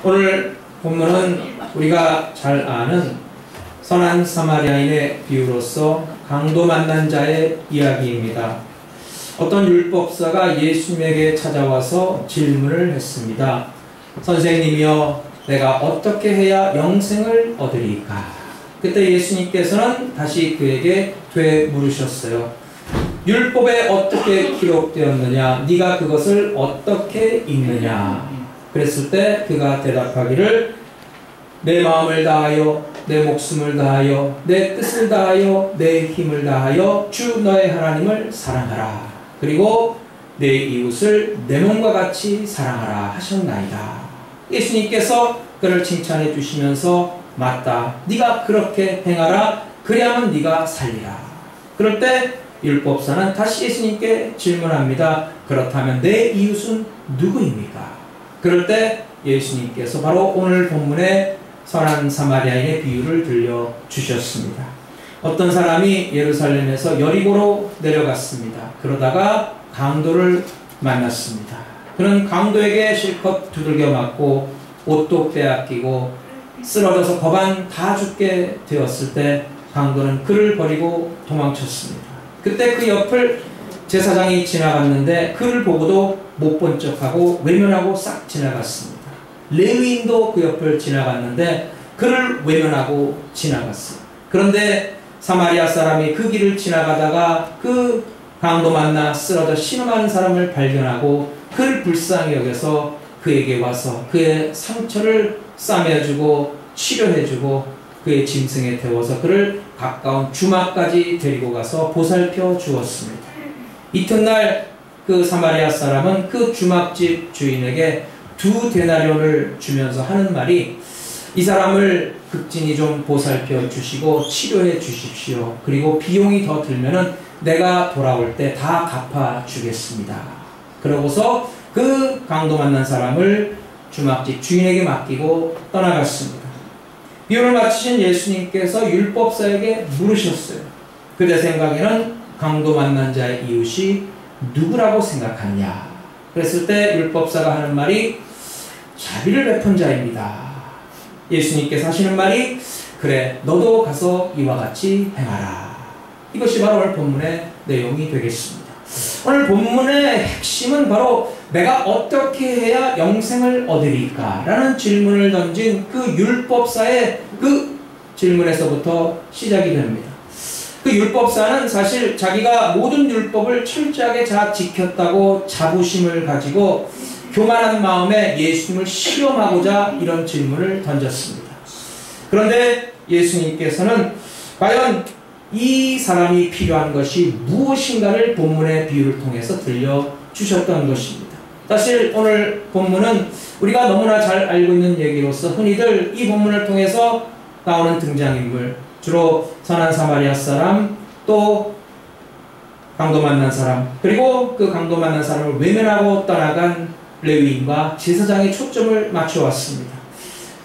오늘 본문은 우리가 잘 아는 선한 사마리아인의 비유로서 강도 만난 자의 이야기입니다. 어떤 율법사가 예수님에게 찾아와서 질문을 했습니다. 선생님이여, 내가 어떻게 해야 영생을 얻으리까? 그때 예수님께서는 다시 그에게 되물으셨어요. 율법에 어떻게 기록되었느냐? 네가 그것을 어떻게 읽느냐? 그랬을 때 그가 대답하기를, 내 마음을 다하여 내 목숨을 다하여 내 뜻을 다하여 내 힘을 다하여 주 너의 하나님을 사랑하라. 그리고 내 이웃을 내 몸과 같이 사랑하라 하셨나이다. 예수님께서 그를 칭찬해 주시면서, 맞다, 네가 그렇게 행하라. 그리하면 네가 살리라. 그럴 때 율법사는 다시 예수님께 질문합니다. 그렇다면 내 이웃은 누구입니까? 그럴 때 예수님께서 바로 오늘 본문의 선한 사마리아인의 비유를 들려주셨습니다. 어떤 사람이 예루살렘에서 여리고로 내려갔습니다. 그러다가 강도를 만났습니다. 그는 강도에게 실컷 두들겨 맞고 옷도 빼앗기고 쓰러져서 거반 다 죽게 되었을 때 강도는 그를 버리고 도망쳤습니다. 그때 그 옆을 제사장이 지나갔는데 그를 보고도 못 본 척하고 외면하고 싹 지나갔습니다. 레위인도 그 옆을 지나갔는데 그를 외면하고 지나갔어요. 그런데 사마리아 사람이 그 길을 지나가다가 그 강도 만나 쓰러져 신음하는 사람을 발견하고 그를 불쌍히 여겨서 그에게 와서 그의 상처를 싸매주고 치료해주고 그의 짐승에 태워서 그를 가까운 주막까지 데리고 가서 보살펴 주었습니다. 이튿날 그 사마리아 사람은 그 주막집 주인에게 2데나리온을 주면서 하는 말이, 이 사람을 극진히 좀 보살펴 주시고 치료해 주십시오. 그리고 비용이 더 들면은 내가 돌아올 때 다 갚아 주겠습니다. 그러고서 그 강도 만난 사람을 주막집 주인에게 맡기고 떠나갔습니다. 비유를 마치신 예수님께서 율법사에게 물으셨어요. 그대 생각에는 강도 만난 자의 이웃이 누구라고 생각하느냐? 그랬을 때 율법사가 하는 말이, 자비를 베푼 자입니다. 예수님께서 하시는 말이, 그래, 너도 가서 이와 같이 행하라. 이것이 바로 오늘 본문의 내용이 되겠습니다. 오늘 본문의 핵심은 바로 내가 어떻게 해야 영생을 얻으리까? 라는 질문을 던진 그 율법사의 그 질문에서부터 시작이 됩니다. 그 율법사는 사실 자기가 모든 율법을 철저하게 다 지켰다고 자부심을 가지고 교만한 마음에 예수님을 시험하고자 이런 질문을 던졌습니다. 그런데 예수님께서는 과연 이 사람이 필요한 것이 무엇인가를 본문의 비유를 통해서 들려주셨던 것입니다. 사실 오늘 본문은 우리가 너무나 잘 알고 있는 얘기로서 흔히들 이 본문을 통해서 나오는 등장인물, 주로 선한 사마리아 사람, 또 강도 만난 사람, 그리고 그 강도 만난 사람을 외면하고 떠나간 레위인과 제사장에 초점을 맞춰왔습니다.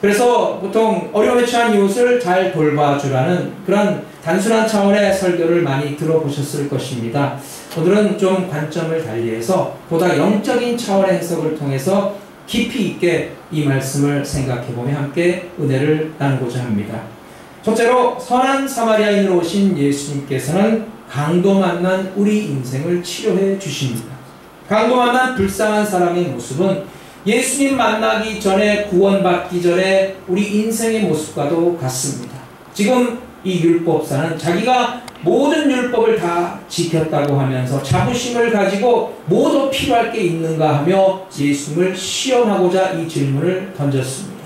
그래서 보통 어려움에 처한 이웃을 잘 돌봐주라는 그런 단순한 차원의 설교를 많이 들어보셨을 것입니다. 오늘은 좀 관점을 달리해서 보다 영적인 차원의 해석을 통해서 깊이 있게 이 말씀을 생각해보며 함께 은혜를 나누고자 합니다. 첫째로, 선한 사마리아인으로 오신 예수님께서는 강도 만난 우리 인생을 치료해 주십니다. 강도 만난 불쌍한 사람의 모습은 예수님 만나기 전에, 구원받기 전에 우리 인생의 모습과도 같습니다. 지금 이 율법사는 자기가 모든 율법을 다 지켰다고 하면서 자부심을 가지고 모두 필요할 게 있는가 하며 예수님을 시험하고자 이 질문을 던졌습니다.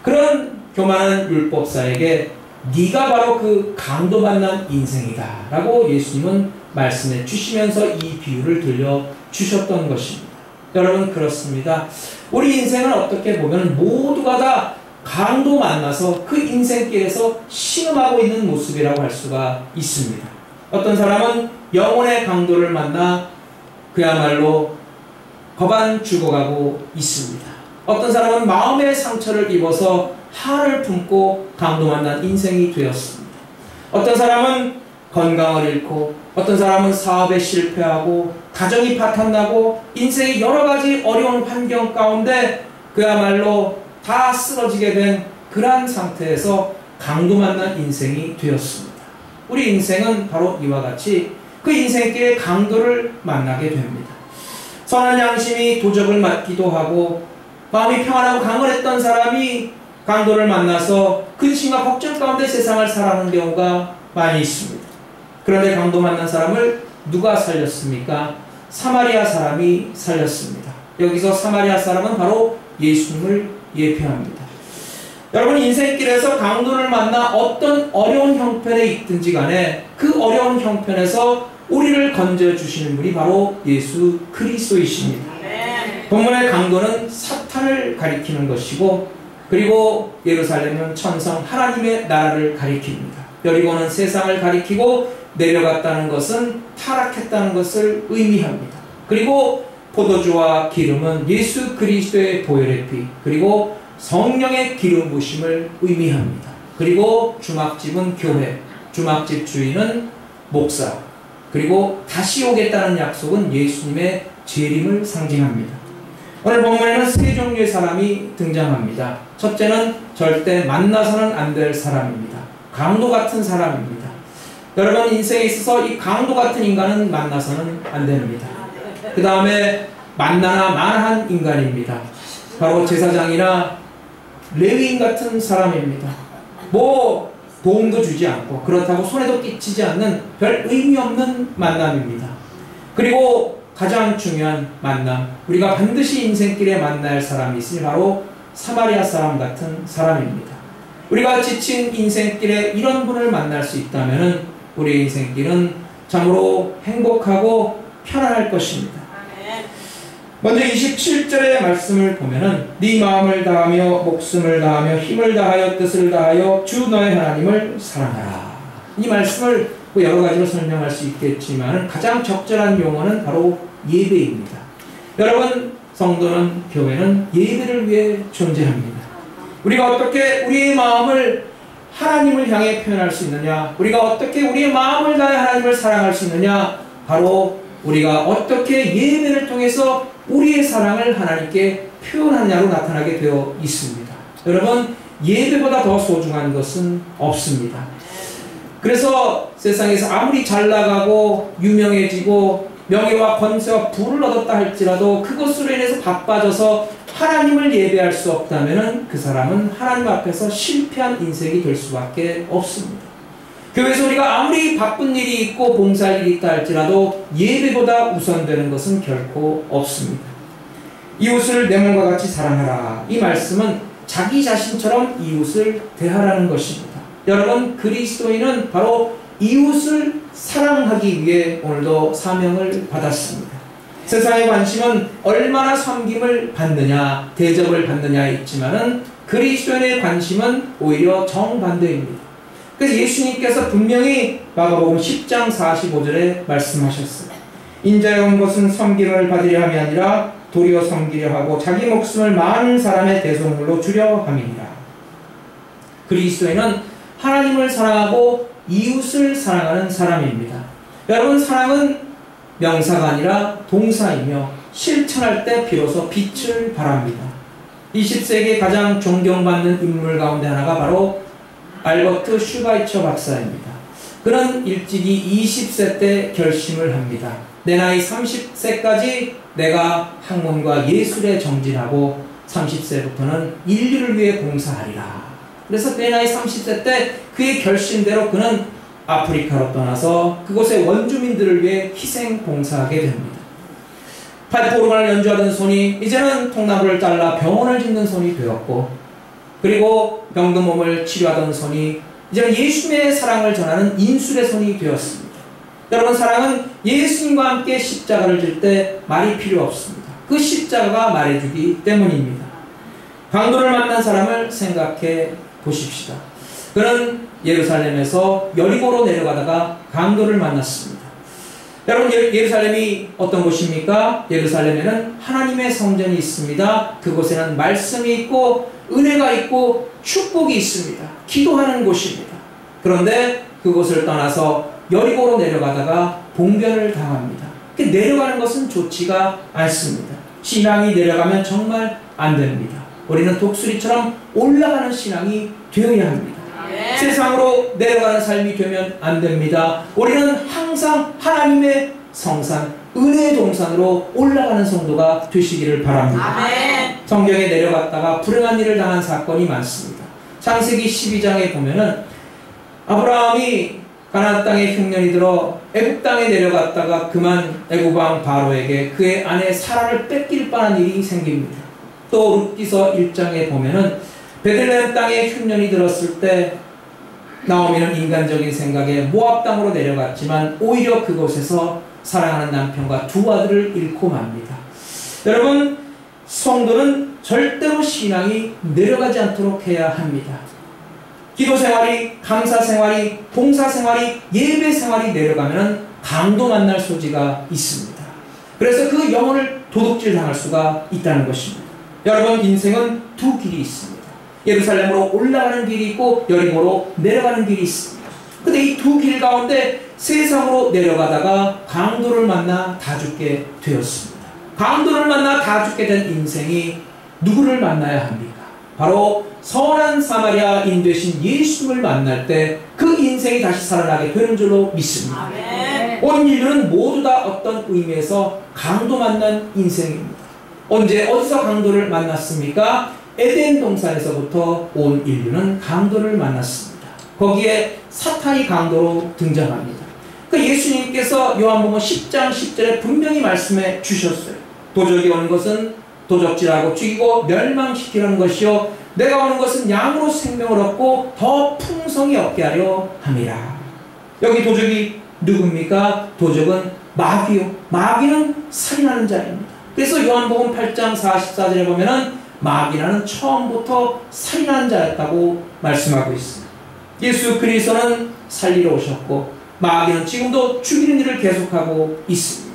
그런 교만한 율법사에게 네가 바로 그 강도 만난 인생이다 라고 예수님은 말씀해 주시면서 이 비유를 들려주셨던 것입니다. 여러분, 그렇습니다. 우리 인생은 어떻게 보면 모두가 다 강도 만나서 그 인생길에서 신음하고 있는 모습이라고 할 수가 있습니다. 어떤 사람은 영혼의 강도를 만나 그야말로 거반 죽어가고 있습니다. 어떤 사람은 마음의 상처를 입어서 한을 품고 강도 만난 인생이 되었습니다. 어떤 사람은 건강을 잃고, 어떤 사람은 사업에 실패하고, 가정이 파탄나고, 인생의 여러 가지 어려운 환경 가운데 그야말로 다 쓰러지게 된 그러한 상태에서 강도 만난 인생이 되었습니다. 우리 인생은 바로 이와 같이 그 인생길에 강도를 만나게 됩니다. 선한 양심이 도적을 맞기도 하고 마음이 평안하고 강건했던 사람이 강도를 만나서 근심과 걱정 가운데 세상을 살아가는 경우가 많이 있습니다. 그런데 강도 만난 사람을 누가 살렸습니까? 사마리아 사람이 살렸습니다. 여기서 사마리아 사람은 바로 예수님을 예표합니다. 여러분, 인생길에서 강도를 만나 어떤 어려운 형편에 있든지 간에 그 어려운 형편에서 우리를 건져주시는 분이 바로 예수 그리스도이십니다. 본문의 강도는 사탄을 가리키는 것이고, 그리고 예루살렘은 천성 하나님의 나라를 가리킵니다. 여리고는 세상을 가리키고 내려갔다는 것은 타락했다는 것을 의미합니다. 그리고 포도주와 기름은 예수 그리스도의 보혈의 피, 그리고 성령의 기름 부심을 의미합니다. 그리고 주막집은 교회, 주막집 주인은 목사, 그리고 다시 오겠다는 약속은 예수님의 재림을 상징합니다. 오늘 본문에는 세 종류의 사람이 등장합니다. 첫째는 절대 만나서는 안 될 사람입니다. 강도 같은 사람입니다. 여러분, 인생에 있어서 이 강도 같은 인간은 만나서는 안 됩니다. 그 다음에 만나나 만한 인간입니다. 바로 제사장이나 레위인 같은 사람입니다. 뭐 도움도 주지 않고 그렇다고 손해도 끼치지 않는 별 의미 없는 만남입니다. 그리고 가장 중요한 만남, 우리가 반드시 인생길에 만나야 할 사람이 있으니 바로 사마리아 사람 같은 사람입니다. 우리가 지친 인생길에 이런 분을 만날 수 있다면 우리의 인생길은 참으로 행복하고 편안할 것입니다. 먼저 27절의 말씀을 보면은 네 마음을 다하며 목숨을 다하며 힘을 다하여 뜻을 다하여 주 너의 하나님을 사랑하라. 이 말씀을 여러 가지로 설명할 수 있겠지만 가장 적절한 용어는 바로 예배입니다. 여러분, 성도는, 교회는 예배를 위해 존재합니다. 우리가 어떻게 우리의 마음을 하나님을 향해 표현할 수 있느냐, 우리가 어떻게 우리의 마음을 다해 하나님을 사랑할 수 있느냐, 바로 우리가 어떻게 예배를 통해서 우리의 사랑을 하나님께 표현하냐로 나타나게 되어 있습니다. 여러분, 예배보다 더 소중한 것은 없습니다. 그래서 세상에서 아무리 잘 나가고 유명해지고 명예와 권세와 부를 얻었다 할지라도 그것으로 인해서 바빠져서 하나님을 예배할 수 없다면 그 사람은 하나님 앞에서 실패한 인생이 될 수밖에 없습니다. 교회에서 우리가 아무리 바쁜 일이 있고 봉사할 일이 있다 할지라도 예배보다 우선되는 것은 결코 없습니다. 이웃을 내 몸과 같이 사랑하라. 이 말씀은 자기 자신처럼 이웃을 대하라는 것입니다. 여러분, 그리스도인은 바로 이웃을 사랑하기 위해 오늘도 사명을 받았습니다. 세상의 관심은 얼마나 섬김을 받느냐, 대접을 받느냐에 있지만은 그리스도인의 관심은 오히려 정반대입니다. 그래서 예수님께서 분명히 마가복음 10장 45절에 말씀하셨어요. 인자에 온 것은 섬김을 받으려 함이 아니라 도리어 섬기려 하고 자기 목숨을 많은 사람의 대속물로 주려 함이니라. 그리스도인은 하나님을 사랑하고 이웃을 사랑하는 사람입니다. 여러분, 사랑은 명사가 아니라 동사이며 실천할 때 비로소 빛을 발합니다. 20세기에 가장 존경받는 인물 가운데 하나가 바로 알버트 슈바이처 박사입니다. 그는 일찍이 20세 때 결심을 합니다. 내 나이 30세까지 내가 학문과 예술에 정진하고 30세부터는 인류를 위해 봉사하리라. 그래서 내 나이 30세 때 그의 결심대로 그는 아프리카로 떠나서 그곳의 원주민들을 위해 희생 봉사하게 됩니다. 파이프 오르간을 연주하던 손이 이제는 통나무를 잘라 병원을 짓는 손이 되었고, 그리고 병든 몸을 치료하던 손이 이제는 예수님의 사랑을 전하는 인술의 손이 되었습니다. 여러분, 사랑은 예수님과 함께 십자가를 질 때 말이 필요 없습니다. 그 십자가가 말해주기 때문입니다. 강도를 만난 사람을 생각해 보십시다. 그는 예루살렘에서 여리고로 내려가다가 강도를 만났습니다. 여러분, 예루살렘이 어떤 곳입니까? 예루살렘에는 하나님의 성전이 있습니다. 그곳에는 말씀이 있고 은혜가 있고 축복이 있습니다. 기도하는 곳입니다. 그런데 그곳을 떠나서 여리고로 내려가다가 봉변을 당합니다. 내려가는 것은 좋지가 않습니다. 신앙이 내려가면 정말 안 됩니다. 우리는 독수리처럼 올라가는 신앙이 되어야 합니다. 네. 세상으로 내려가는 삶이 되면 안 됩니다. 우리는 항상 하나님의 성산, 은혜의 동산으로 올라가는 성도가 되시기를 바랍니다. 아멘. 성경에 내려갔다가 불행한 일을 당한 사건이 많습니다. 창세기 12장에 보면은 아브라함이 가나안 땅에 흉년이 들어 애굽 땅에 내려갔다가 그만 애굽 왕 바로에게 그의 아내 사라를 뺏길 뻔한 일이 생깁니다. 또 룻기서 1장에 보면은 베들레헴 땅에 흉년이 들었을 때 나오미는 인간적인 생각에 모압 땅으로 내려갔지만 오히려 그곳에서 사랑하는 남편과 두 아들을 잃고 맙니다. 여러분, 성도는 절대로 신앙이 내려가지 않도록 해야 합니다. 기도 생활이, 감사 생활이, 봉사 생활이, 예배 생활이 내려가면 강도 만날 소지가 있습니다. 그래서 그 영혼을 도둑질 당할 수가 있다는 것입니다. 여러분, 인생은 두 길이 있습니다. 예루살렘으로 올라가는 길이 있고 여리고로 내려가는 길이 있습니다. 근데 이 두 길 가운데 세상으로 내려가다가 강도를 만나 다 죽게 되었습니다. 강도를 만나 다 죽게 된 인생이 누구를 만나야 합니까? 바로 선한 사마리아인 되신 예수님을 만날 때 그 인생이 다시 살아나게 되는 줄로 믿습니다. 아멘. 온 인류는 모두 다 어떤 의미에서 강도 만난 인생입니다. 언제 어디서 강도를 만났습니까? 에덴 동산에서부터 온 인류는 강도를 만났습니다. 거기에 사탄이 강도로 등장합니다. 그 예수님께서 요한복음 10장 10절에 분명히 말씀해 주셨어요. 도적이 오는 것은 도적질하고 죽이고 멸망시키려는 것이요 내가 오는 것은 양으로 생명을 얻고 더 풍성히 얻게 하려 함이라. 여기 도적이 누굽니까? 도적은 마귀요. 마귀는 살인하는 자입니다. 그래서 요한복음 8장 44절에 보면은 마귀라는 처음부터 살인하는 자였다고 말씀하고 있습니다. 예수 그리스도는 살리러 오셨고 마귀는 지금도 죽이는 일을 계속하고 있습니다.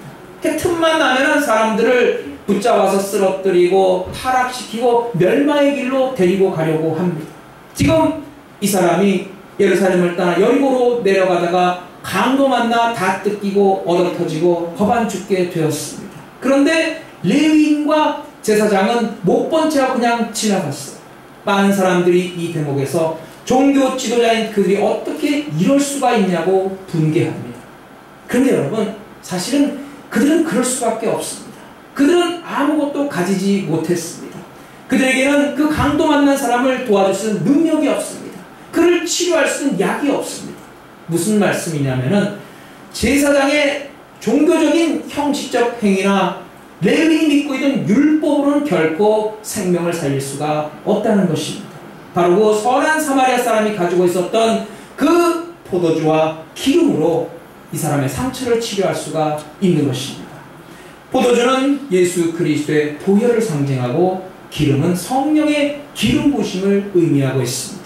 틈만 나면 사람들을 붙잡아서 쓰러뜨리고 타락시키고 멸망의 길로 데리고 가려고 합니다. 지금 이 사람이 예루살렘을 떠나 여리고로 내려가다가 강도 만나 다 뜯기고 얻어터지고 거반 죽게 되었습니다. 그런데 레위인과 제사장은 못 본 채 그냥 지나갔어요. 많은 사람들이 이 대목에서 종교 지도자인 그들이 어떻게 이럴 수가 있냐고 분개합니다. 그런데 여러분, 사실은 그들은 그럴 수밖에 없습니다. 그들은 아무것도 가지지 못했습니다. 그들에게는 그 강도 만난 사람을 도와줄 수 있는 능력이 없습니다. 그를 치료할 수 있는 약이 없습니다. 무슨 말씀이냐면은 제사장의 종교적인 형식적 행위나 레위인이 믿고 있던 율법으로는 결코 생명을 살릴 수가 없다는 것입니다. 바로 그 선한 사마리아 사람이 가지고 있었던 그 포도주와 기름으로 이 사람의 상처를 치료할 수가 있는 것입니다. 포도주는 예수 그리스도의 보혈을 상징하고 기름은 성령의 기름 부으심을 의미하고 있습니다.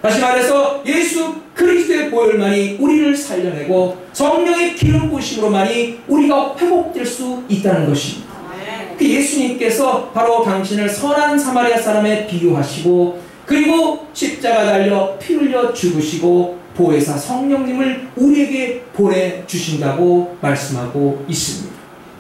다시 말해서 예수 그리스도의 보혈만이 우리를 살려내고 성령의 기름 부으심으로만이 우리가 회복될 수 있다는 것입니다. 그 예수님께서 바로 당신을 선한 사마리아 사람에 비유하시고 그리고 십자가 달려 피 흘려 죽으시고 보혜사 성령님을 우리에게 보내주신다고 말씀하고 있습니다.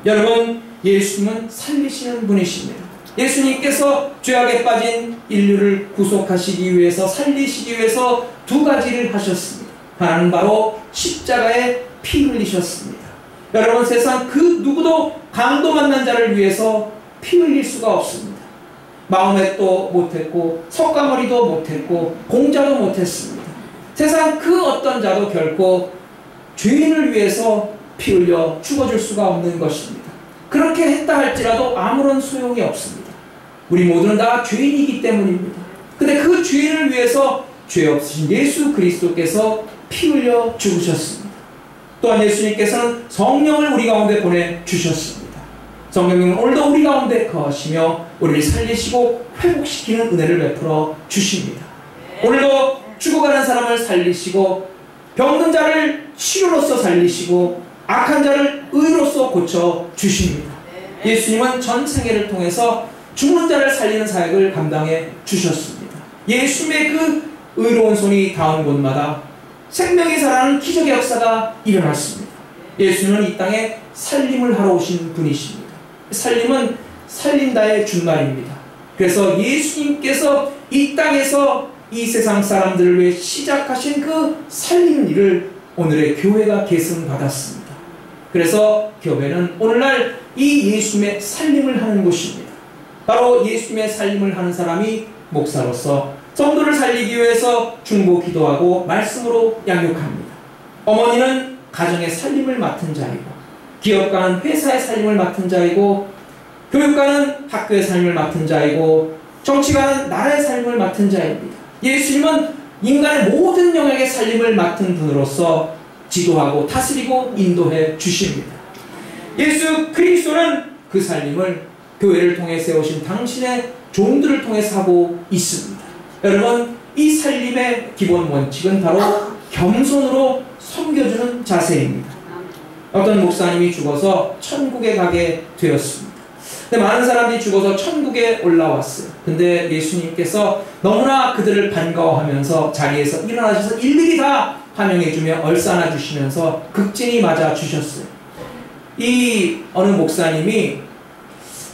여러분, 예수님은 살리시는 분이십니다. 예수님께서 죄악에 빠진 인류를 구속하시기 위해서 살리시기 위해서 두 가지를 하셨습니다. 하나는 바로 십자가에 피 흘리셨습니다. 여러분, 세상 그 누구도 강도 만난 자를 위해서 피 흘릴 수가 없습니다. 마음에도 못했고 석가모니도 못했고 공자도 못했습니다. 세상 그 어떤 자도 결코 죄인을 위해서 피 흘려 죽어줄 수가 없는 것입니다. 그렇게 했다 할지라도 아무런 소용이 없습니다. 우리 모두는 다 죄인이기 때문입니다. 근데 그 죄인을 위해서 죄 없으신 예수 그리스도께서 피 흘려 죽으셨습니다. 또한 예수님께서는 성령을 우리 가운데 보내주셨습니다. 성령님은 오늘도 우리 가운데 거하시며 우리를 살리시고 회복시키는 은혜를 베풀어 주십니다. 오늘도 죽어가는 사람을 살리시고 병든 자를 치료로서 살리시고 악한 자를 의로서 고쳐 주십니다. 예수님은 전 생애를 통해서 죽는 자를 살리는 사역을 감당해 주셨습니다. 예수님의 그 의로운 손이 닿은 곳마다 생명이 살아나는 기적의 역사가 일어났습니다. 예수님은 이 땅에 살림을 하러 오신 분이십니다. 살림은 살린다의 준말입니다. 그래서 예수님께서 이 땅에서 이 세상 사람들을 위해 시작하신 그 살리는 일을 오늘의 교회가 계승받았습니다. 그래서 교회는 오늘날 이 예수님의 살림을 하는 곳입니다. 바로 예수님의 살림을 하는 사람이 목사로서 성도를 살리기 위해서 중보 기도하고 말씀으로 양육합니다. 어머니는 가정의 살림을 맡은 자이고, 기업가는 회사의 살림을 맡은 자이고, 교육가는 학교의 살림을 맡은 자이고, 정치가는 나라의 살림을 맡은 자입니다. 예수님은 인간의 모든 영역의 살림을 맡은 분으로서 지도하고 다스리고 인도해 주십니다. 예수 그리스도는 그 살림을 교회를 통해 세우신 당신의 종들을 통해서 하고 있습니다. 여러분, 이 살림의 기본 원칙은 바로 겸손으로 섬겨주는 자세입니다. 어떤 목사님이 죽어서 천국에 가게 되었습니다. 근데 많은 사람들이 죽어서 천국에 올라왔어요. 근데 예수님께서 너무나 그들을 반가워하면서 자리에서 일어나셔서 일일이 다 환영해주며 얼싸안아 주시면서 극진히 맞아 주셨어요. 이 어느 목사님이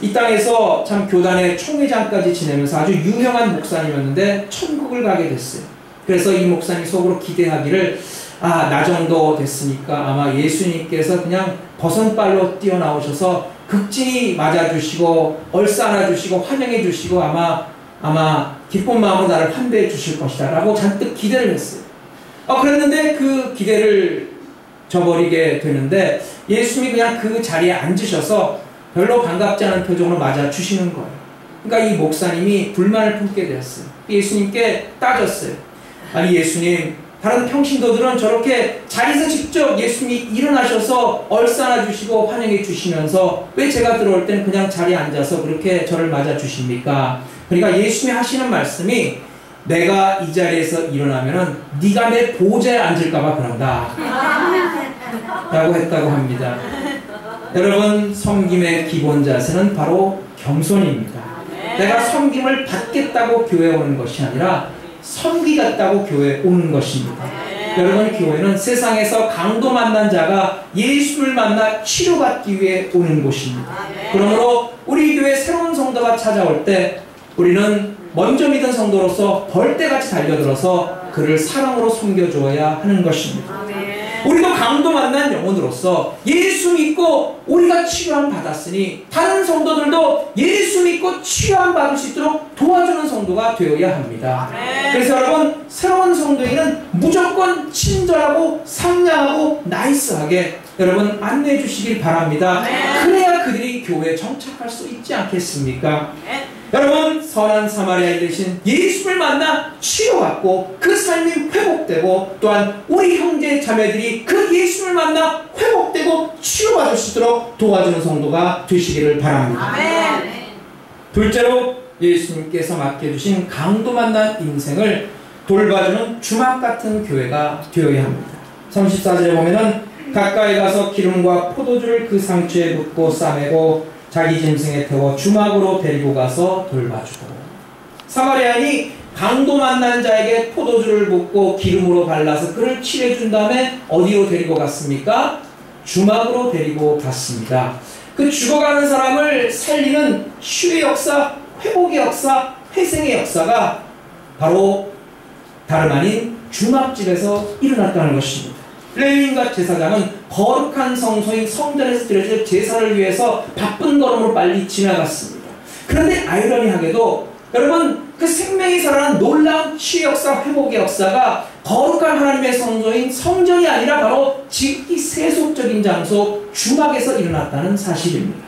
이 땅에서 참 교단의 총회장까지 지내면서 아주 유명한 목사님이었는데 천국을 가게 됐어요. 그래서 이 목사님이 속으로 기대하기를, 나 정도 됐으니까 아마 예수님께서 그냥 버선발로 뛰어나오셔서 극진히 맞아주시고 얼싸안아주시고 환영해주시고 아마 기쁜 마음으로 나를 환대해 주실 것이다 라고 잔뜩 기대를 했어요. 그랬는데 그 기대를 저버리게 되는데 예수님이 그냥 그 자리에 앉으셔서 별로 반갑지 않은 표정으로 맞아주시는 거예요. 그러니까 이 목사님이 불만을 품게 되었어요. 예수님께 따졌어요. 아니 예수님, 다른 평신도들은 저렇게 자리에서 직접 예수님이 일어나셔서 얼싸안아 주시고 환영해 주시면서 왜 제가 들어올 때는 그냥 자리에 앉아서 그렇게 저를 맞아 주십니까? 그러니까 예수님이 하시는 말씀이, 내가 이 자리에서 일어나면은 네가 내 보좌에 앉을까봐 그런다 라고 했다고 합니다. 여러분, 섬김의 기본 자세는 바로 겸손입니다. 내가 섬김을 받겠다고 교회에 오는 것이 아니라 섬기겠다고 교회에 오는 것입니다. 여러분, 교회는 세상에서 강도 만난 자가 예수를 만나 치료받기 위해 오는 곳입니다. 그러므로 우리 교회 새로운 성도가 찾아올 때 우리는 먼저 믿은 성도로서 벌떼같이 달려들어서 그를 사랑으로 섬겨줘야 하는 것입니다. 우리도 강도 만난 영혼으로서 예수 믿고 우리가 치료함 받았으니 다른 성도들도 예수 믿고 치료함 받을 수 있도록 도와주는 성도가 되어야 합니다. 그래서 여러분, 새로운 성도에게는 무조건 친절하고 상냥하고 나이스하게 여러분 안내해 주시길 바랍니다. 그래야 그들이 교회에 정착할 수 있지 않겠습니까? 여러분, 선한 사마리아인 대신 예수를 만나 치료받고 그 삶이 회복되고, 또한 우리 형제 자매들이 그 예수를 만나 회복되고 치료받을 수 있도록 도와주는 성도가 되시기를 바랍니다. 둘째로, 예수님께서 맡겨주신 강도 만난 인생을 돌봐주는 주막 같은 교회가 되어야 합니다. 34절에 보면은 가까이 가서 기름과 포도주를 그 상처에 붓고 싸매고 자기 짐승에 태워 주막으로 데리고 가서 돌봐주고. 사마리아인이 강도 만난 자에게 포도주를 붓고 기름으로 발라서 그를 치료해준 다음에 어디로 데리고 갔습니까? 주막으로 데리고 갔습니다. 그 죽어가는 사람을 살리는 치유의 역사, 회복의 역사, 회생의 역사가 바로 다름 아닌 주막집에서 일어났다는 것입니다. 레위인과 제사장은 거룩한 성소인 성전에서 드려질 제사를 위해서 바쁜 걸음으로 빨리 지나갔습니다. 그런데 아이러니하게도 여러분, 그 생명이 살아난 놀라운 치유 역사, 회복의 역사가 거룩한 하나님의 성소인 성전이 아니라 바로 지극히 세속적인 장소 주막에서 일어났다는 사실입니다.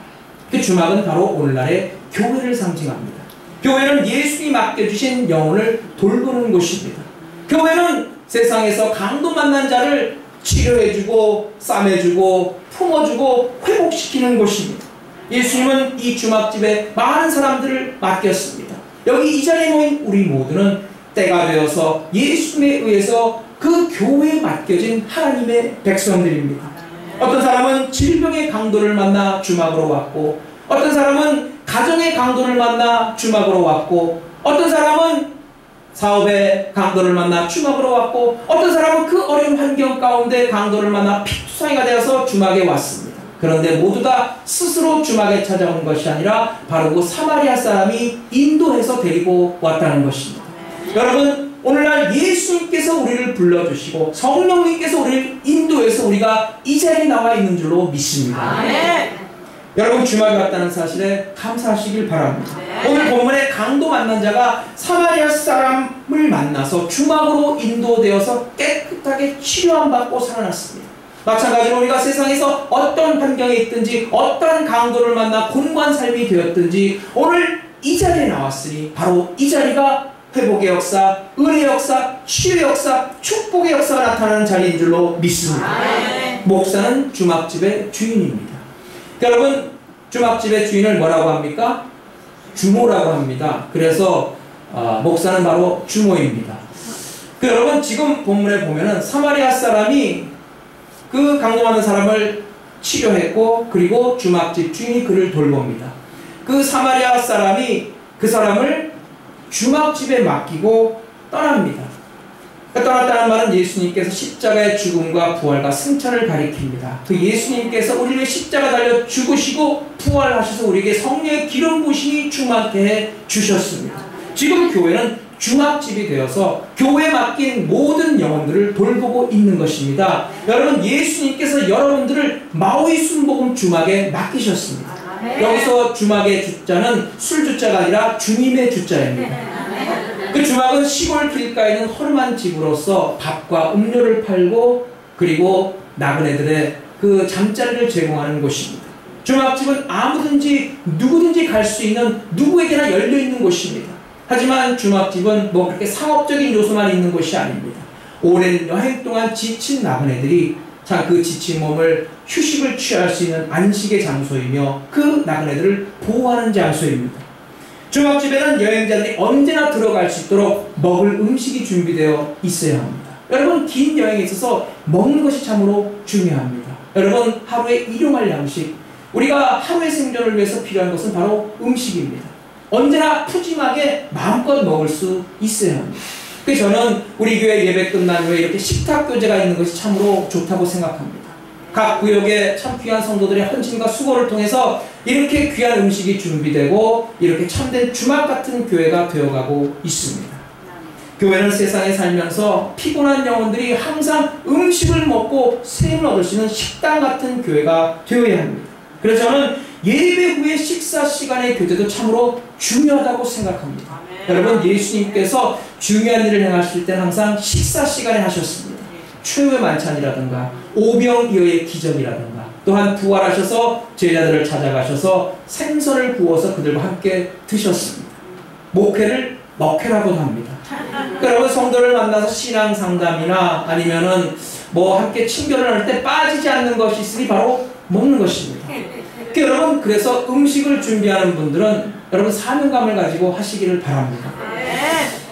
그 주막은 바로 오늘날의 교회를 상징합니다. 교회는 예수님이 맡겨주신 영혼을 돌보는 곳입니다. 교회는 세상에서 강도 만난 자를 치료해주고 싸매주고 품어주고 회복시키는 곳입니다. 예수님은 이 주막집에 많은 사람들을 맡겼습니다. 여기 이 자리에 모인 우리 모두는 때가 되어서 예수님에 의해서 그 교회에 맡겨진 하나님의 백성들입니다. 어떤 사람은 질병의 강도를 만나 주막으로 왔고, 어떤 사람은 가정의 강도를 만나 주막으로 왔고, 어떤 사람은 사업의 강도를 만나 주막으로 왔고, 어떤 사람은 그 어려운 환경 가운데 강도를 만나 피투성이가 되어서 주막에 왔습니다. 그런데 모두 다 스스로 주막에 찾아온 것이 아니라 바로 그 사마리아 사람이 인도해서 데리고 왔다는 것입니다. 여러분, 오늘날 예수님께서 우리를 불러주시고 성령님께서 우리를 인도해서 우리가 이 자리에 나와 있는 줄로 믿습니다. 여러분, 주막에 왔다는 사실에 감사하시길 바랍니다. 오늘 본문에 강도 만난 자가 사마리아 사람을 만나서 주막으로 인도되어서 깨끗하게 치료함 받고 살아났습니다. 마찬가지로 우리가 세상에서 어떤 환경에 있든지 어떤 강도를 만나 곤고한 삶이 되었든지 오늘 이 자리에 나왔으니 바로 이 자리가 회복의 역사, 은혜의 역사, 치유의 역사, 축복의 역사가 나타나는 자리인 줄로 믿습니다. 목사는 주막집의 주인입니다. 여러분, 주막집의 주인을 뭐라고 합니까? 주모라고 합니다. 그래서 목사는 바로 주모입니다. 여러분, 지금 본문에 보면은 사마리아 사람이 그 강도 많은 사람을 치료했고 그리고 주막집 주인이 그를 돌봅니다. 그 사마리아 사람이 그 사람을 주막집에 맡기고 떠납니다. 떠났다는 말은 예수님께서 십자가의 죽음과 부활과 승천을 가리킵니다. 그 예수님께서 우리를 십자가 달려 죽으시고 부활하셔서 우리에게 성령의 기름 부으심이 충만케 해 주셨습니다. 지금 교회는 주막집이 되어서 교회에 맡긴 모든 영혼들을 돌보고 있는 것입니다. 여러분, 예수님께서 여러분들을 마오이 순복음 주막에 맡기셨습니다. 여기서 주막의 주자는 술주자가 아니라 주님의 주자입니다. 그 주막은 시골 길가에 있는 허름한 집으로서 밥과 음료를 팔고 그리고 나그네들의 그 잠자리를 제공하는 곳입니다. 주막집은 아무든지 누구든지 갈 수 있는 누구에게나 열려있는 곳입니다. 하지만 주막집은 뭐 그렇게 상업적인 요소만 있는 곳이 아닙니다. 오랜 여행 동안 지친 나그네들이 그 지친 몸을 휴식을 취할 수 있는 안식의 장소이며 그 나그네들을 보호하는 장소입니다. 주막집에는 여행자들이 언제나 들어갈 수 있도록 먹을 음식이 준비되어 있어야 합니다. 여러분, 긴 여행에 있어서 먹는 것이 참으로 중요합니다. 여러분, 하루에 일용할 양식, 우리가 하루의 생존을 위해서 필요한 것은 바로 음식입니다. 언제나 푸짐하게 마음껏 먹을 수 있어야 합니다. 그래서 저는 우리 교회 예배 끝난 후에 이렇게 식탁 교제가 있는 것이 참으로 좋다고 생각합니다. 각 구역에 참 귀한 성도들의 헌신과 수고를 통해서 이렇게 귀한 음식이 준비되고 이렇게 참된 주막 같은 교회가 되어가고 있습니다. 교회는 세상에 살면서 피곤한 영혼들이 항상 음식을 먹고 샘을 얻을 수 있는 식당 같은 교회가 되어야 합니다. 그래서 저는 예배 후의 식사 시간의 교제도 참으로 중요하다고 생각합니다. 여러분, 예수님께서 중요한 일을 행하실 때는 항상 식사 시간에 하셨습니다. 최후의 만찬이라든가 오병이어의 기적이라든가 또한 부활하셔서 제자들을 찾아가셔서 생선을 구워서 그들과 함께 드셨습니다. 목회를 먹회라고도 합니다. 여러분, 성도를 만나서 신앙 상담이나 아니면은 뭐 함께 친교를 할 때 빠지지 않는 것이 있으니 바로 먹는 것입니다. 여러분, 그래서 음식을 준비하는 분들은 여러분 사명감을 가지고 하시기를 바랍니다.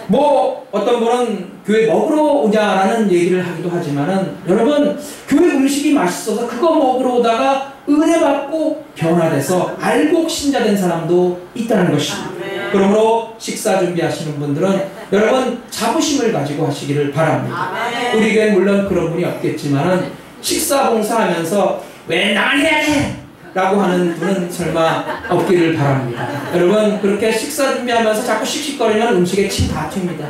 뭐 어떤 분은 교회 먹으러 오냐라는 얘기를 하기도 하지만은 여러분, 교회 음식이 맛있어서 그거 먹으러 오다가 은혜 받고 변화돼서 알곡 신자된 사람도 있다는 것입니다. 그러므로 식사 준비하시는 분들은 여러분 자부심을 가지고 하시기를 바랍니다. 우리 교회는 물론 그런 분이 없겠지만은 식사 봉사하면서 왜 나만 해야 돼? 라고 하는 분은 설마 없기를 바랍니다. 여러분, 그렇게 식사 준비하면서 자꾸 씩씩거리면 음식에 침 다 튑니다.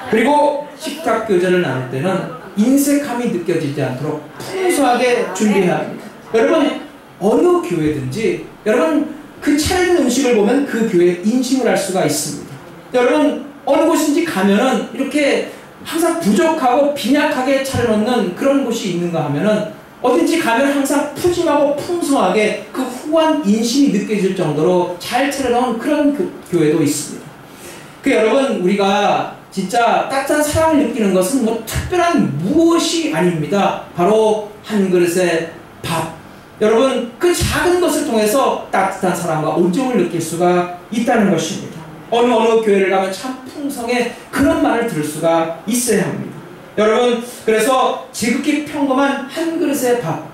그리고 식탁 교제를 나눌 때는 인색함이 느껴지지 않도록 풍성하게 준비해야 합니다. 여러분, 어느 교회든지 여러분 그 차린 음식을 보면 그 교회의 인심을 알 수가 있습니다. 여러분, 어느 곳인지 가면은 이렇게 항상 부족하고 빈약하게 차려놓는 그런 곳이 있는가 하면은 어딘지 가면 항상 푸짐하고 풍성하게 그 후한 인심이 느껴질 정도로 잘 차려놓은 그런 교회도 있습니다. 여러분, 우리가 진짜 따뜻한 사랑을 느끼는 것은 뭐 특별한 무엇이 아닙니다. 바로 한 그릇의 밥. 여러분, 그 작은 것을 통해서 따뜻한 사랑과 온정을 느낄 수가 있다는 것입니다. 어느 교회를 가면 참 풍성해 그런 말을 들을 수가 있어야 합니다. 여러분, 그래서 지극히 평범한 한 그릇의 밥,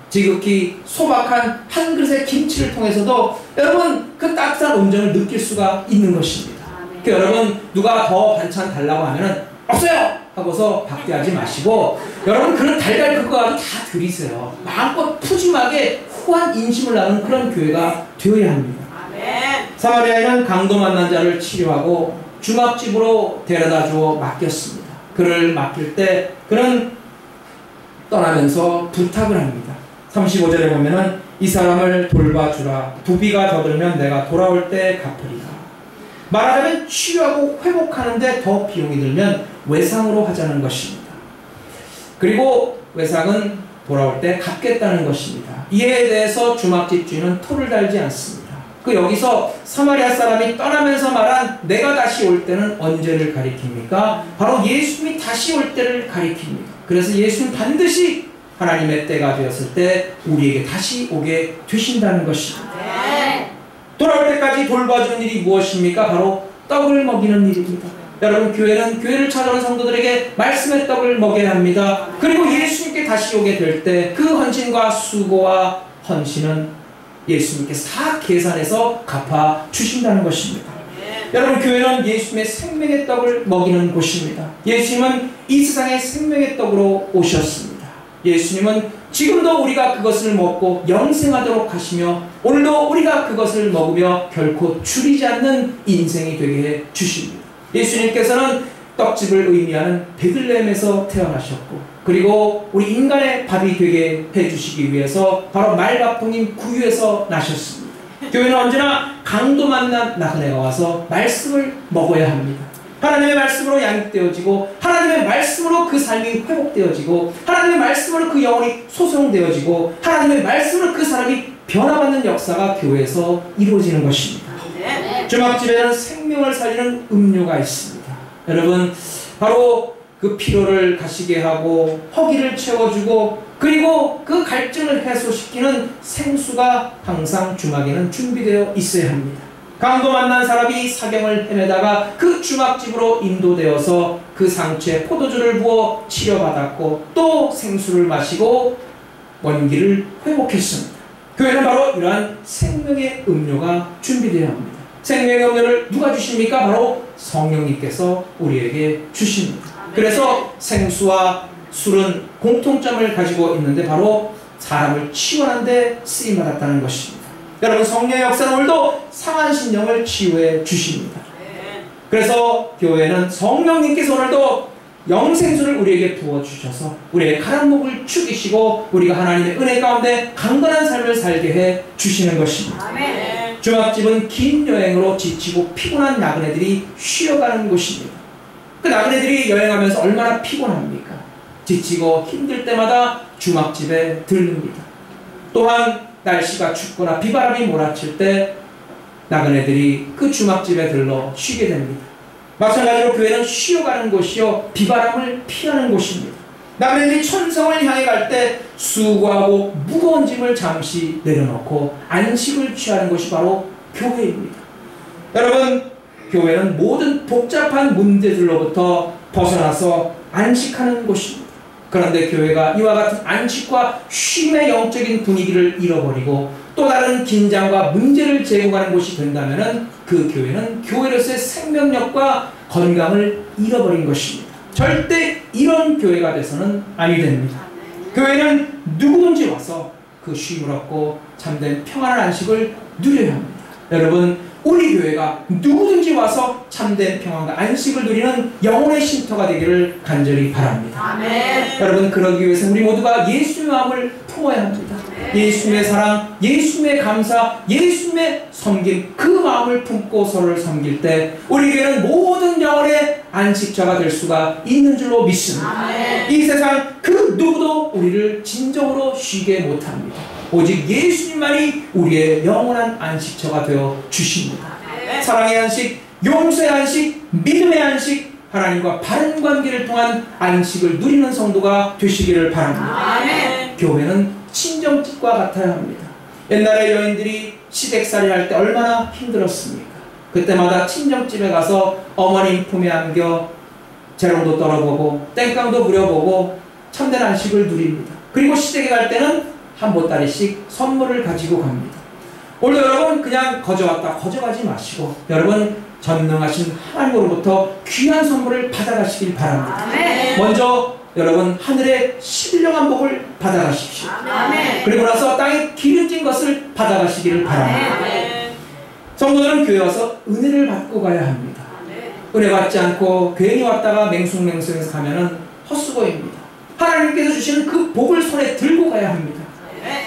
지극히 소박한 한 그릇의 김치를 통해서도 여러분 그 따뜻한 온정을 느낄 수가 있는 것입니다. 여러분, 누가 더 반찬 달라고 하면은 없어요! 하고서 박대하지 마시고 여러분 그런 달달 그거 가지고 다 들이세요. 마음껏 푸짐하게 후한 인심을 나누는 그런 교회가 되어야 합니다. 사마리아인은 강도 만난 자를 치료하고 주막집으로 데려다 주어 맡겼습니다. 그를 맡길 때 그는 떠나면서 부탁을 합니다. 35절에 보면은 이 사람을 돌봐주라. 부비가 더 들면 내가 돌아올 때 갚으리라. 말하자면 치유하고 회복하는데 더 비용이 들면 외상으로 하자는 것입니다. 그리고 외상은 돌아올 때 갚겠다는 것입니다. 이에 대해서 주막집 주인은 토를 달지 않습니다. 그 여기서 사마리아 사람이 떠나면서 말한 내가 다시 올 때는 언제를 가리킵니까? 바로 예수님이 다시 올 때를 가리킵니다. 그래서 예수는 반드시 하나님의 때가 되었을 때 우리에게 다시 오게 되신다는 것입니다. 돌아올 때까지 돌봐주는 일이 무엇입니까? 바로 떡을 먹이는 일입니다. 여러분 교회는 교회를 찾아오는 성도들에게 말씀의 떡을 먹여야 합니다. 그리고 예수님께 다시 오게 될 때 그 헌신과 수고와 헌신은 예수님께서 다 계산해서 갚아 주신다는 것입니다. 여러분 교회는 예수님의 생명의 떡을 먹이는 곳입니다. 예수님은 이 세상에 생명의 떡으로 오셨습니다. 예수님은 지금도 우리가 그것을 먹고 영생하도록 하시며 오늘도 우리가 그것을 먹으며 결코 줄이지 않는 인생이 되게 해 주십니다. 예수님께서는 떡집을 의미하는 베들레헴에서 태어나셨고 그리고 우리 인간의 밥이 되게 해주시기 위해서 바로 말바풍인 구유에서 나셨습니다. 교회는 언제나 강도 만난 나그네가 와서 말씀을 먹어야 합니다. 하나님의 말씀으로 양육되어지고 하나님의 말씀으로 그 삶이 회복되어지고 하나님의 말씀으로 그 영혼이 소송되어지고 하나님의 말씀으로 그 사람이 변화받는 역사가 교회에서 이루어지는 것입니다. 주막집에는 생명을 살리는 음료가 있습니다. 여러분 바로 그 피로를 가시게 하고 허기를 채워주고 그리고 그 갈증을 해소시키는 생수가 항상 주막에는 준비되어 있어야 합니다. 강도 만난 사람이 사경을 헤매다가 그 주막집으로 인도되어서 그 상처에 포도주를 부어 치료받았고 또 생수를 마시고 원기를 회복했습니다. 교회는 바로 이러한 생명의 음료가 준비되어야 합니다. 생명의 음료를 누가 주십니까? 바로 성령님께서 우리에게 주십니다. 그래서 생수와 술은 공통점을 가지고 있는데 바로 사람을 치유하는 데 쓰임받았다는 것입니다. 여러분 성령의 역사는 오늘도 상한 심령을 치유해 주십니다. 그래서 교회는 성령님께서 오늘도 영생수를 우리에게 부어주셔서 우리의 가란 목을 죽이시고 우리가 하나님의 은혜 가운데 강건한 삶을 살게 해 주시는 것입니다. 주막집은 긴 여행으로 지치고 피곤한 나그네들이 쉬어가는 곳입니다. 그 나그네들이 여행하면서 얼마나 피곤합니까? 지치고 힘들 때마다 주막집에 들릅니다. 또한 날씨가 춥거나 비바람이 몰아칠 때 나그네들이 그 주막집에 들러 쉬게 됩니다. 마찬가지로 교회는 쉬어가는 곳이요 비바람을 피하는 곳입니다. 나그네들이 천성을 향해 갈 때 수고하고 무거운 짐을 잠시 내려놓고 안식을 취하는 것이 바로 교회입니다. 여러분 교회는 모든 복잡한 문제들로부터 벗어나서 안식하는 곳입니다. 그런데 교회가 이와 같은 안식과 쉼의 영적인 분위기를 잃어버리고 또 다른 긴장과 문제를 제공하는 곳이 된다면 그 교회는 교회로서의 생명력과 건강을 잃어버린 것입니다. 절대 이런 교회가 돼서는 아니 됩니다. 교회는 누구든지 와서 그 쉼을 얻고 참된 평안한 안식을 누려야 합니다. 여러분 우리 교회가 누구든지 와서 참된 평안과 안식을 누리는 영혼의 쉼터가 되기를 간절히 바랍니다. 아멘. 여러분 그러기 위해서 우리 모두가 예수의 마음을 품어야 합니다. 예수님의 사랑, 예수님의 감사, 예수님의 섬김 그 마음을 품고 서로를 섬길 때 우리 교회는 모든 영혼의 안식처가 될 수가 있는 줄로 믿습니다. 아멘. 이 세상 그 누구도 우리를 진정으로 쉬게 못합니다. 오직 예수님만이 우리의 영원한 안식처가 되어 주십니다. 사랑의 안식, 용서의 안식, 믿음의 안식, 하나님과 바른 관계를 통한 안식을 누리는 성도가 되시기를 바랍니다. 아멘. 교회는 친정집과 같아야 합니다. 옛날에 여인들이 시댁살이 할 때 얼마나 힘들었습니까? 그때마다 친정집에 가서 어머님 품에 안겨 재롱도 떨어보고 땡깡도 부려보고 참된 안식을 누립니다. 그리고 시댁에 갈 때는 한 보따리씩 선물을 가지고 갑니다. 오늘 여러분 그냥 거저 왔다 거저 가지 마시고 여러분 전능하신 하나님으로부터 귀한 선물을 받아가시길 바랍니다. 먼저 여러분 하늘의 신령한 복을 받아가십시오. 그리고 나서 땅에 기름진 것을 받아가시기를 바랍니다. 성도들은 교회 와서 은혜를 받고 가야 합니다. 은혜 받지 않고 괜히 왔다가 맹숭맹숭해서 가면은 헛수고입니다. 하나님께서 주시는 그 복을 손에 들고 가야 합니다.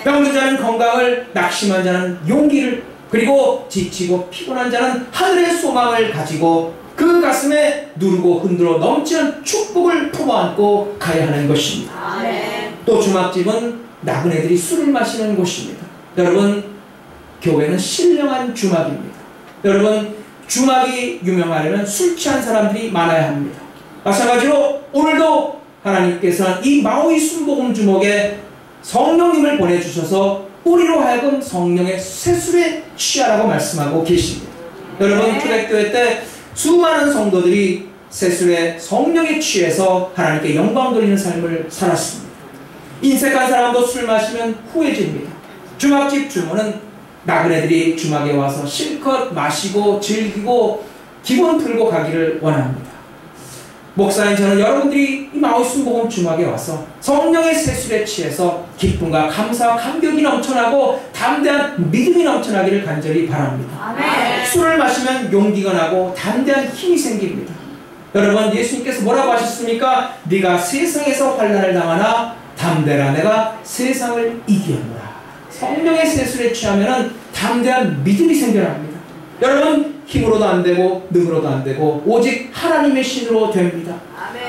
병든 자는 건강을, 낙심한 자는 용기를, 그리고 지치고 피곤한 자는 하늘의 소망을 가지고 그 가슴에 누르고 흔들어 넘치는 축복을 품어안고 가야 하는 것입니다. 또 주막집은 나그네들이 술을 마시는 곳입니다. 여러분, 교회는 신령한 주막입니다. 여러분, 주막이 유명하려면 술 취한 사람들이 많아야 합니다. 마찬가지로 오늘도 하나님께서는 이 마오이 순복음 주목에 성령님을 보내주셔서 우리로 하여금 성령의 세술에 취하라고 말씀하고 계십니다. 여러분, 초대교회 때 수많은 성도들이 세술에 성령에 취해서 하나님께 영광 돌리는 삶을 살았습니다. 인색한 사람도 술 마시면 후회집니다. 주막집 주모는 나그네들이 주막에 와서 실컷 마시고 즐기고 기분 풀고 가기를 원합니다. 목사인 저는 여러분들이 이 마오이 순복음 주막에 와서 성령의 세술에 취해서 기쁨과 감사와 감격이 넘쳐나고 담대한 믿음이 넘쳐나기를 간절히 바랍니다. 술을 마시면 용기가 나고 담대한 힘이 생깁니다. 여러분, 예수님께서 뭐라고 하셨습니까? 네가 세상에서 환난을 당하나 담대라, 내가 세상을 이기었노라. 성령의 세술에 취하면 담대한 믿음이 생겨납니다. 여러분, 힘으로도 안 되고 능으로도 안 되고 오직 하나님의 신으로 됩니다.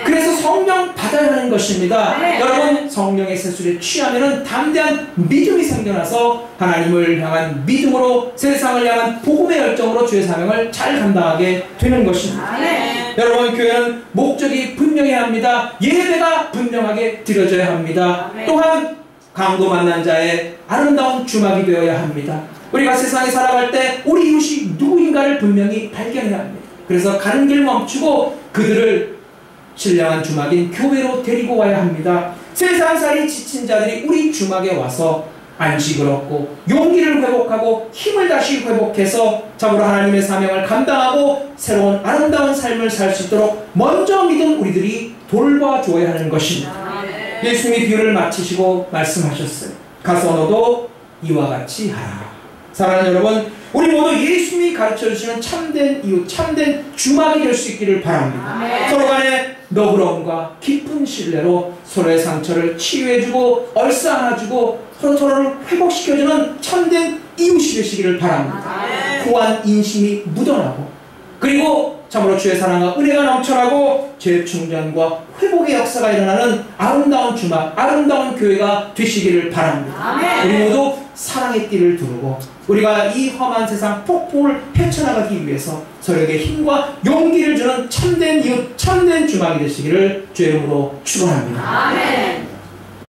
그래서 성령 받아야 하는 것입니다. 여러분, 성령의 세술에 취하면 담대한 믿음이 생겨나서 하나님을 향한 믿음으로 세상을 향한 복음의 열정으로 주의 사명을 잘 감당하게 되는 것입니다. 여러분, 교회는 목적이 분명해야 합니다. 예배가 분명하게 드려져야 합니다. 또한 강도 만난 자의 아름다운 주막이 되어야 합니다. 우리가 세상에 살아갈 때 우리 이웃이 누구인가를 분명히 발견해야 합니다. 그래서 가는 길 멈추고 그들을 신령한 주막인 교회로 데리고 와야 합니다. 세상살이 지친 자들이 우리 주막에 와서 안식을 얻고 용기를 회복하고 힘을 다시 회복해서 참으로 하나님의 사명을 감당하고 새로운 아름다운 삶을 살 수 있도록 먼저 믿은 우리들이 돌봐줘야 하는 것입니다. 예수님이 비유를 마치시고 말씀하셨어요. 가서 너도 이와 같이 하라. 사랑하는 여러분, 우리 모두 예수님이 가르쳐주시는 참된 이웃, 참된 주막이 될 수 있기를 바랍니다. 서로 간에 너그러움과 깊은 신뢰로 서로의 상처를 치유해주고 얼싸 안아주고 서로를 회복시켜주는 참된 이웃이 되시기를 바랍니다. 후한 인심이 묻어나고 그리고 참으로 주의 사랑과 은혜가 넘쳐나고 죄 충전과 회복의 역사가 일어나는 아름다운 주막, 아름다운 교회가 되시기를 바랍니다. 우리 모두 사랑의 띠를 두르고 우리가 이 험한 세상 폭풍을 헤쳐나가기 위해서 서로에게 힘과 용기를 주는 참된 이웃, 참된 주막이 되시기를 주의 이름으로 축원합니다.